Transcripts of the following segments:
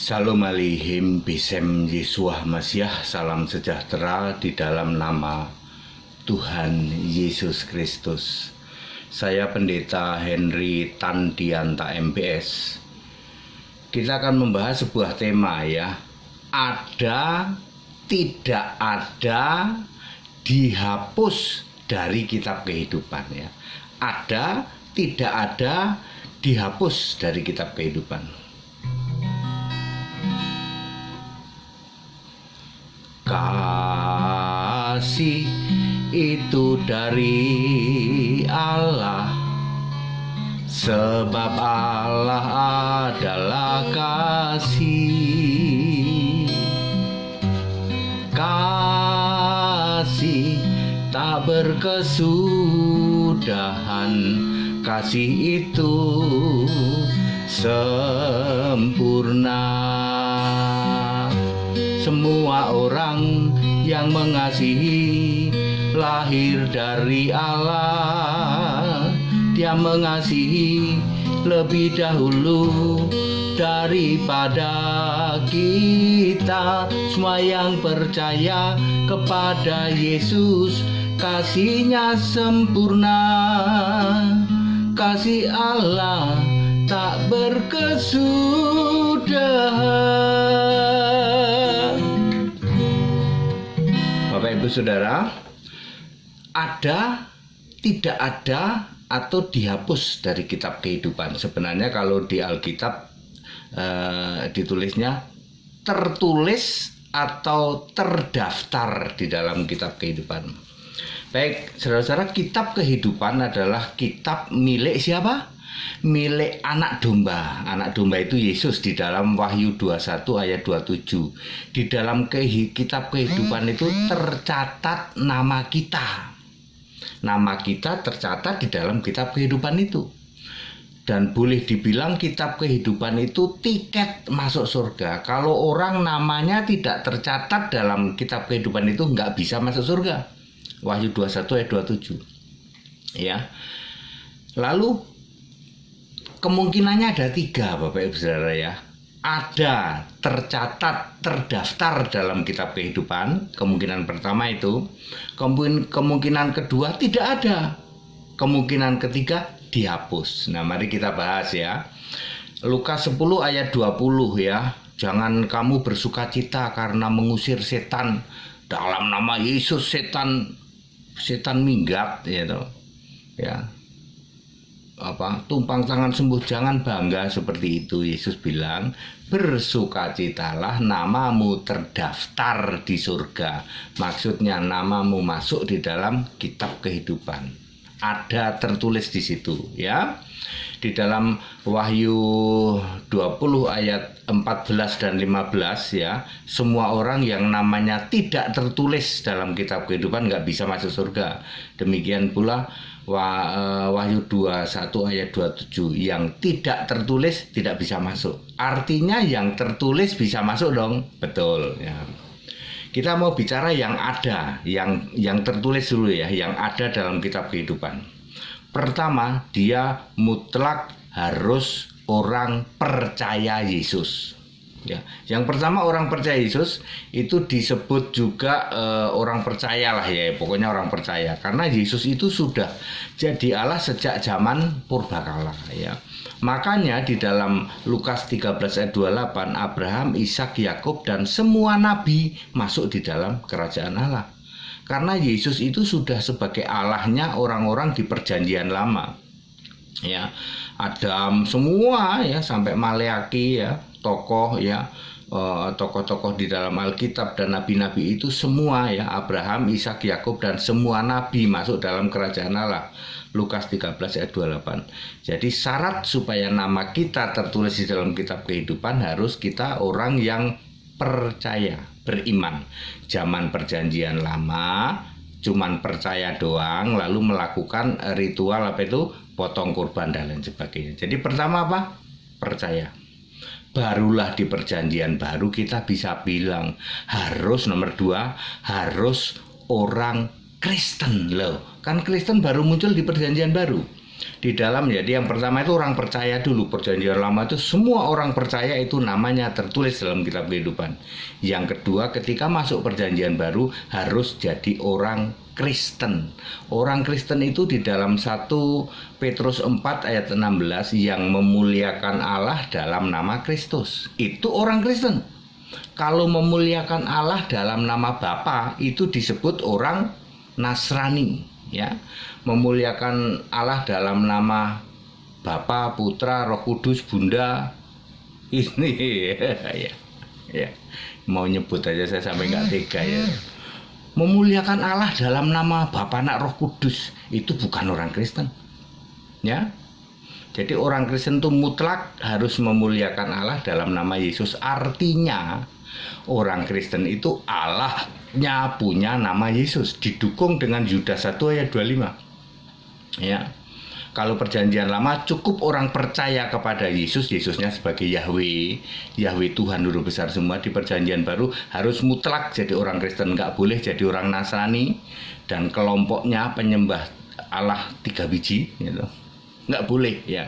Salam alihim bisem Yesuah Masyah. Salam sejahtera di dalam nama Tuhan Yesus Kristus. Saya Pendeta Henry Tandianta MPS. Kita akan membahas sebuah tema ya. Ada, tidak ada, dihapus dari kitab kehidupan ya. Ada, tidak ada, dihapus dari kitab kehidupan. Kasih itu dari Allah, sebab Allah adalah kasih. Kasih tak berkesudahan, kasih itu sempurna. Semua orang yang mengasihi lahir dari Allah. Dia mengasihi lebih dahulu daripada kita. Semua yang percaya kepada Yesus, kasih-Nya sempurna. Kasih Allah tak berkesudahan. Bapak Ibu Saudara, ada, tidak ada, atau dihapus dari kitab kehidupan. Sebenarnya kalau di Alkitab ditulisnya tertulis atau terdaftar di dalam kitab kehidupan. Baik, saudara-saudara, kitab kehidupan adalah kitab milik siapa? Milik anak domba. Anak domba itu Yesus di dalam Wahyu 21 ayat 27. Di dalam kitab kehidupan itu tercatat nama kita. Nama kita tercatat di dalam kitab kehidupan itu. Dan boleh dibilang kitab kehidupan itu tiket masuk surga. Kalau orang namanya tidak tercatat dalam kitab kehidupan itu nggak bisa masuk surga. Wahyu 21 ayat 27. Ya. Lalu kemungkinannya ada 3, Bapak Ibu Saudara ya. Ada, tercatat, terdaftar dalam kitab kehidupan. Kemungkinan pertama itu. Kemungkinan kedua tidak ada. Kemungkinan ketiga dihapus. Nah, mari kita bahas ya. Lukas 10 ayat 20 ya. Jangan kamu bersukacita karena mengusir setan. Dalam nama Yesus setan minggat gitu. Ya. Tumpang tangan sembuh, jangan bangga seperti itu. Yesus bilang, bersukacitalah, namamu terdaftar di surga. Maksudnya namamu masuk di dalam kitab kehidupan. Ada tertulis di situ ya. Di dalam Wahyu 20 ayat 14 dan 15 ya, semua orang yang namanya tidak tertulis dalam kitab kehidupan nggak bisa masuk surga. Demikian pula Wahyu 21 ayat 27, yang tidak tertulis tidak bisa masuk. Artinya yang tertulis bisa masuk dong. Betul ya. Kita mau bicara yang ada, yang tertulis dulu ya, yang ada dalam kitab kehidupan. Pertama, dia mutlak harus orang percaya Yesus. Ya, yang pertama orang percaya Yesus itu disebut juga orang percaya lah ya, pokoknya orang percaya, karena Yesus itu sudah jadi Allah sejak zaman purbakala ya. Makanya di dalam Lukas 13 ayat 28, Abraham, Ishak, Yakub dan semua nabi masuk di dalam kerajaan Allah. Karena Yesus itu sudah sebagai Allahnya orang-orang di perjanjian lama. Ya, Adam semua ya sampai Maleaki ya, tokoh ya, tokoh-tokoh di dalam Alkitab dan nabi-nabi itu semua ya, Abraham, Ishak, Yakub dan semua nabi masuk dalam kerajaan Allah. Lukas 13 ayat 28. Jadi syarat supaya nama kita tertulis di dalam kitab kehidupan harus kita orang yang percaya, beriman. Zaman perjanjian lama cuman percaya doang, lalu melakukan ritual potong kurban dan lain sebagainya. Jadi pertama apa? Percaya. Barulah di perjanjian baru kita bisa bilang harus nomor 2 harus orang Kristen loh. Kan Kristen baru muncul di perjanjian baru. Di dalam, jadi yang pertama itu orang percaya dulu. Perjanjian lama itu semua orang percaya itu namanya tertulis dalam kitab kehidupan. Yang kedua, ketika masuk perjanjian baru harus jadi orang Kristen. Orang Kristen itu di dalam 1 Petrus 4 ayat 16 yang memuliakan Allah dalam nama Kristus. Itu orang Kristen. Kalau memuliakan Allah dalam nama Bapa itu disebut orang Nasrani, ya. Memuliakan Allah dalam nama Bapa, Putra, Roh Kudus, Bunda, ini ya. Mau nyebut aja saya sampai nggak tega ya. Memuliakan Allah dalam nama Bapa, Anak, Roh Kudus itu bukan orang Kristen, ya. Jadi orang Kristen itu mutlak harus memuliakan Allah dalam nama Yesus. Artinya orang Kristen itu Allahnya punya nama Yesus, didukung dengan Yudas 1 ayat 25. Ya. Kalau perjanjian lama cukup orang percaya kepada Yesus, Yesusnya sebagai Yahweh, Yahweh Tuhan Guru Besar semua. Di perjanjian baru harus mutlak jadi orang Kristen, nggak boleh jadi orang Nasrani dan kelompoknya penyembah Allah 3 biji, gitu. Nggak boleh ya.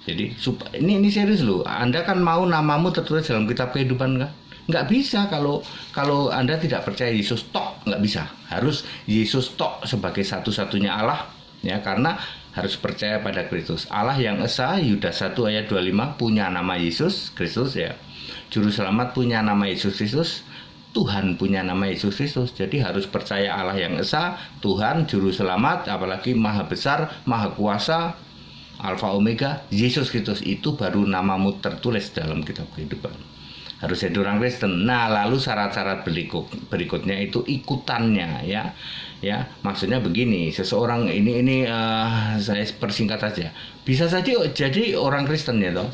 Jadi ini serius loh. Anda kan mau namamu tertulis dalam kitab kehidupan kan? Nggak bisa kalau Anda tidak percaya Yesus tok, nggak bisa. Harus Yesus tok sebagai satu-satunya Allah. Ya, karena harus percaya pada Kristus. Allah yang esa, Yudas 1 ayat 25 punya nama Yesus Kristus ya. Juru selamat punya nama Yesus Kristus. Tuhan punya nama Yesus Kristus. Jadi harus percaya Allah yang esa, Tuhan, juru selamat, apalagi maha besar, maha kuasa, Alfa Omega, Yesus Kristus. Itu baru namamu tertulis dalam kitab kehidupan. Harus jadi orang Kristen. Nah, lalu syarat-syarat berikutnya itu ikutannya ya. Ya, maksudnya begini, seseorang ini saya persingkat saja. Bisa saja jadi orang Kristen ya toh.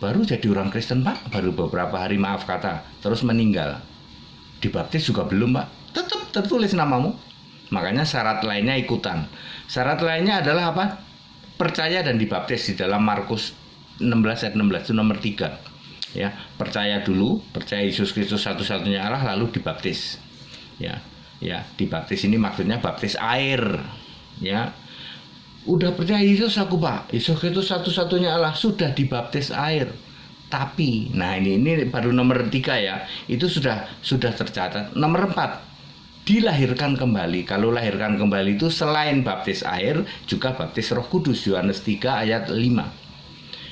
Baru jadi orang Kristen, Pak, baru beberapa hari maaf kata, terus meninggal. Dibaptis juga belum, Pak. Tetap tertulis namamu. Makanya syarat lainnya ikutan. Syarat lainnya adalah apa? Percaya dan dibaptis di dalam Markus 16 ayat 16 itu nomor 3. Ya, percaya dulu, percaya Yesus Kristus satu-satunya Allah lalu dibaptis. Ya, dibaptis ini maksudnya baptis air. Ya. Udah percaya Yesus aku, Pak. Yesus Kristus satu-satunya Allah, sudah dibaptis air. Tapi, nah ini baru nomor 3 ya. Itu sudah tercatat. Nomor 4, dilahirkan kembali. Kalau lahirkan kembali itu selain baptis air juga baptis Roh Kudus. Yohanes 3 ayat 5.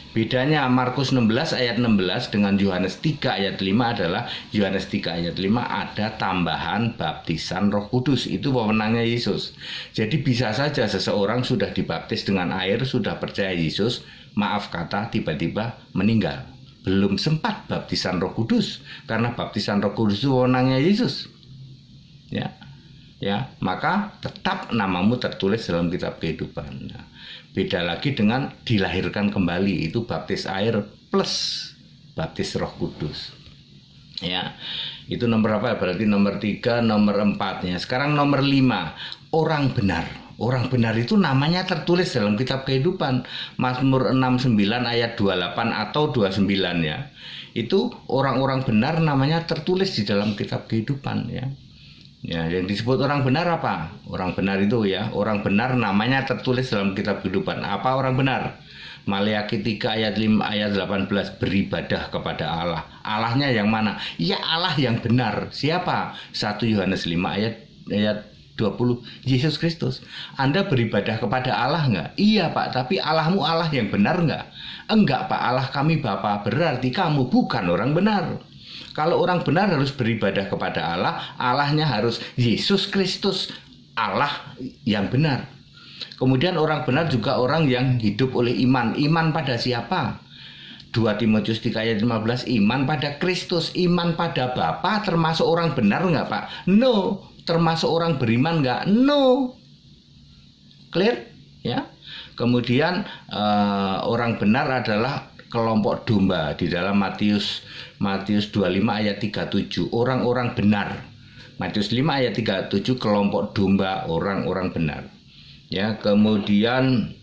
Bedanya Markus 16 ayat 16 dengan Yohanes 3 ayat 5 adalah Yohanes 3 ayat 5 ada tambahan baptisan Roh Kudus. Itu wewenangnya Yesus. Jadi bisa saja seseorang sudah dibaptis dengan air, sudah percaya Yesus, maaf kata tiba-tiba meninggal. Belum sempat baptisan Roh Kudus karena baptisan Roh Kudus itu wewenangnya Yesus. Ya, maka tetap namamu tertulis dalam kitab kehidupan. Nah, beda lagi dengan dilahirkan kembali, itu baptis air plus baptis Roh Kudus. Ya, itu nomor apa? Berarti nomor 3, nomor 4 ya. Sekarang nomor 5, orang benar. Orang benar itu namanya tertulis dalam kitab kehidupan. Mazmur 69 ayat 28 atau 29 ya. Itu orang-orang benar namanya tertulis di dalam kitab kehidupan ya. Ya, yang disebut orang benar apa? Orang benar itu ya, orang benar namanya tertulis dalam kitab kehidupan. Apa orang benar? Maleakhi 3 ayat 5 ayat 18 beribadah kepada Allah. Allahnya yang mana? Ya Allah yang benar. Siapa? 1 Yohanes 5 ayat 20 Yesus Kristus. Anda beribadah kepada Allah enggak? Iya Pak, tapi Allahmu Allah yang benar enggak? Enggak Pak, Allah kami Bapa. Berarti kamu bukan orang benar. Kalau orang benar harus beribadah kepada Allah, Allahnya harus Yesus Kristus, Allah yang benar. Kemudian orang benar juga orang yang hidup oleh iman. Iman pada siapa? 2 Timotius 3 ayat 15, iman pada Kristus, iman pada Bapa termasuk orang benar enggak Pak? No. Termasuk orang beriman enggak? No. Clear? Ya. Kemudian orang benar adalah kelompok domba di dalam Matius 25 ayat 37, orang-orang benar. Matius 5 ayat 37 kelompok domba, orang-orang benar. Ya, kemudian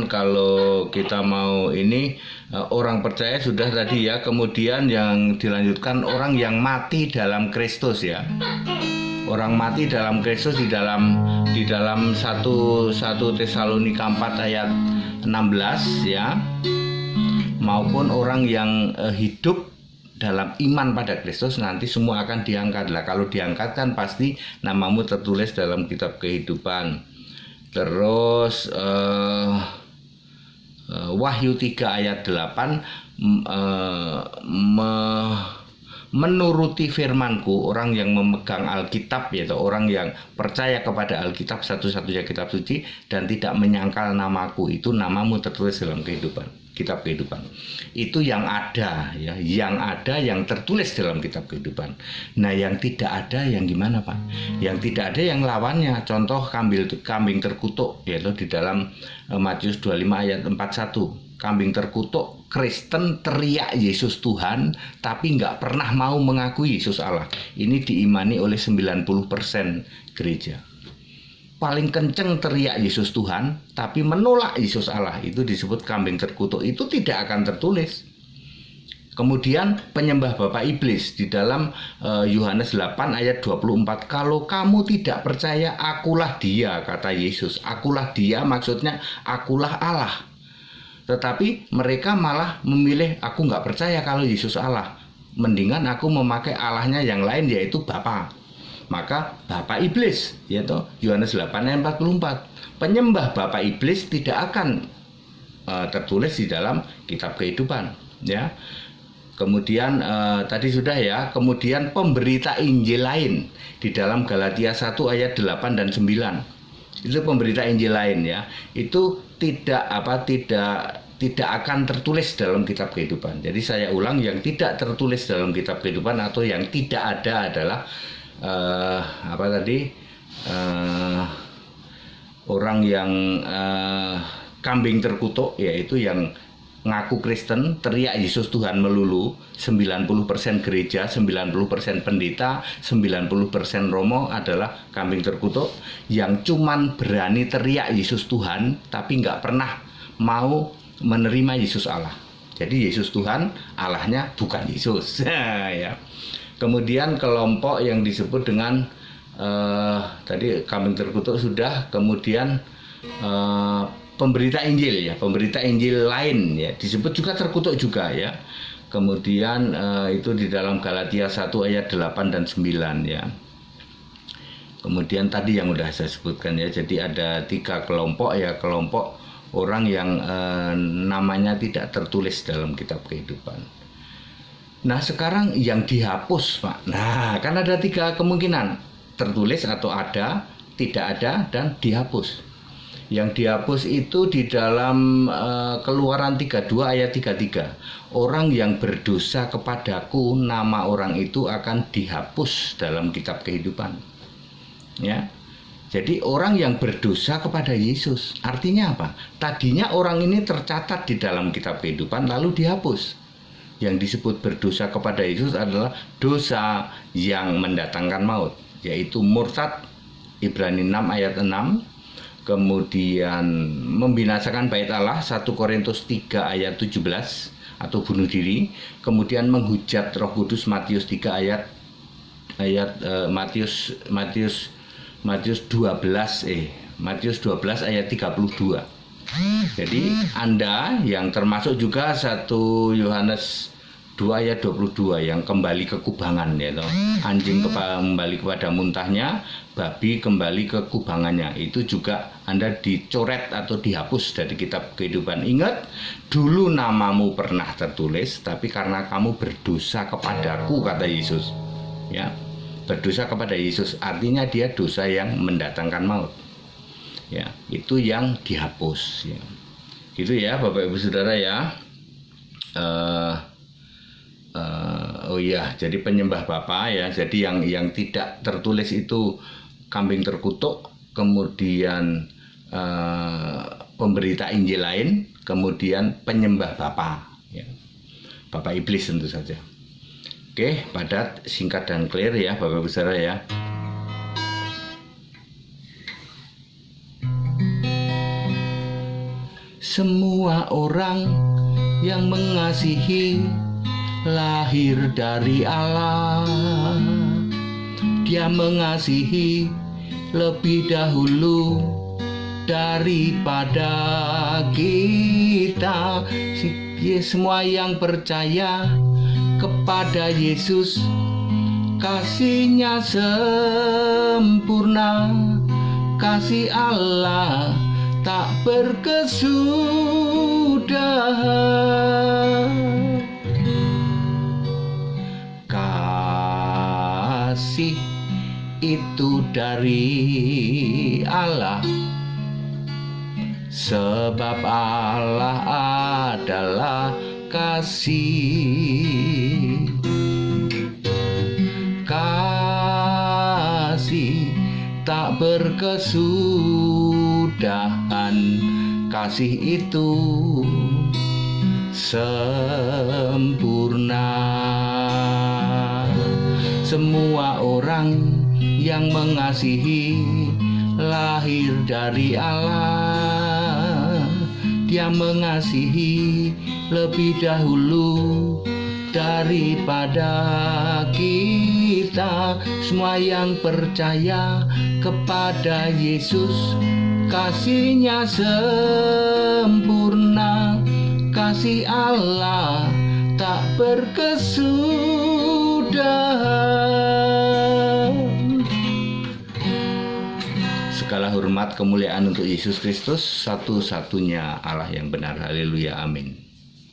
kalau kita mau ini orang percaya sudah tadi ya, kemudian yang dilanjutkan orang yang mati dalam Kristus ya. Orang mati dalam Kristus di dalam 1 Tesalonika 4 ayat 16 ya, maupun orang yang hidup dalam iman pada Kristus nanti semua akan diangkat. Lah kalau diangkat kan pasti namamu tertulis dalam kitab kehidupan. Terus Wahyu 3 ayat 8 menuruti firmanku, orang yang memegang Alkitab, yaitu orang yang percaya kepada Alkitab, satu-satunya kitab suci, dan tidak menyangkal namaku, itu namamu tertulis dalam kitab kehidupan. Itu yang ada ya, yang tertulis dalam kitab kehidupan. Nah, yang tidak ada yang gimana, Pak? Yang tidak ada yang lawannya. Contoh kambing terkutuk, yaitu di dalam Matius 25 ayat 41. Kambing terkutuk, Kristen teriak Yesus Tuhan tapi nggak pernah mau mengakui Yesus Allah. Ini diimani oleh 90% gereja. Paling kenceng teriak Yesus Tuhan tapi menolak Yesus Allah, itu disebut kambing terkutuk. Itu tidak akan tertulis. Kemudian penyembah bapa iblis di dalam Yohanes 8 ayat 24. Kalau kamu tidak percaya, akulah dia, kata Yesus. Akulah dia maksudnya akulah Allah. Tetapi mereka malah memilih, aku nggak percaya kalau Yesus Allah. Mendingan aku memakai Allahnya yang lain, yaitu Bapa. Maka Bapa Iblis, yaitu Yohanes 8 ayat 44. Penyembah Bapa Iblis tidak akan tertulis di dalam kitab kehidupan. Ya. Kemudian tadi sudah ya. Kemudian pemberita Injil lain di dalam Galatia 1 ayat 8 dan 9. Itu pemberita Injil lain ya. Itu tidak akan tertulis dalam kitab kehidupan. Jadi saya ulang, yang tidak tertulis dalam kitab kehidupan atau yang tidak ada adalah orang yang kambing terkutuk, yaitu yang ngaku Kristen, teriak Yesus Tuhan melulu, 90% gereja, 90% pendeta, 90% romo adalah kambing terkutuk yang cuman berani teriak Yesus Tuhan tapi nggak pernah mau menerima Yesus Allah. Jadi Yesus Tuhan, Allahnya bukan Yesus. Ya. Kemudian kelompok yang disebut dengan tadi kambing terkutuk sudah, kemudian pemberita Injil ya, pemberita Injil lain ya, disebut juga terkutuk juga ya. Kemudian itu di dalam Galatia 1 ayat 8 dan 9 ya. Kemudian tadi yang udah saya sebutkan ya, jadi ada 3 kelompok ya, kelompok orang yang namanya tidak tertulis dalam kitab kehidupan. Nah, sekarang yang dihapus, Pak. Nah, kan ada 3 kemungkinan, tertulis atau ada, tidak ada, dan dihapus. Yang dihapus itu di dalam Keluaran 32 ayat 33. Orang yang berdosa kepadaku, nama orang itu akan dihapus dalam kitab kehidupan. Ya. Jadi orang yang berdosa kepada Yesus, artinya apa? Tadinya orang ini tercatat di dalam kitab kehidupan lalu dihapus. Yang disebut berdosa kepada Yesus adalah dosa yang mendatangkan maut, yaitu murtad, Ibrani 6 ayat 6. Kemudian membinasakan bait Allah, 1 Korintus 3 ayat 17 atau bunuh diri. Kemudian menghujat Roh Kudus, Matius 3 ayat Matius 12 ayat 32. Jadi Anda yang termasuk juga 1 Yohanes 2 ayat 22 yang kembali ke kubangan ya toh. Anjing kembali kepada muntahnya, babi kembali ke kubangannya. Itu juga Anda dicoret atau dihapus dari kitab kehidupan. Ingat, dulu namamu pernah tertulis, tapi karena kamu berdosa kepadaku, kata Yesus. Ya, berdosa kepada Yesus artinya dia dosa yang mendatangkan maut. Ya, itu yang dihapus ya. Gitu ya Bapak Ibu Saudara ya. Oh iya, jadi penyembah Bapa ya. Jadi yang tidak tertulis itu kambing terkutuk, kemudian pemberita Injil lain, kemudian penyembah Bapa ya. Bapa iblis tentu saja. Oke, padat, singkat dan clear ya Bapak Ibu Saudara ya. Semua orang yang mengasihi lahir dari Allah, Dia mengasihi lebih dahulu daripada kita. Semua yang percaya kepada Yesus, kasih-Nya sempurna. Kasih Allah tak berkesudahan. Kasih itu dari Allah, sebab Allah adalah kasih. Kasih tak berkesudahan. Kasih itu sempurna. Semua orang yang mengasihi lahir dari Allah. Dia mengasihi lebih dahulu daripada kita. Semua yang percaya kepada Yesus, kasih-Nya sempurna. Kasih Allah tak berkesudahan. Segala hormat kemuliaan untuk Yesus Kristus, satu-satunya Allah yang benar. Haleluya, amin.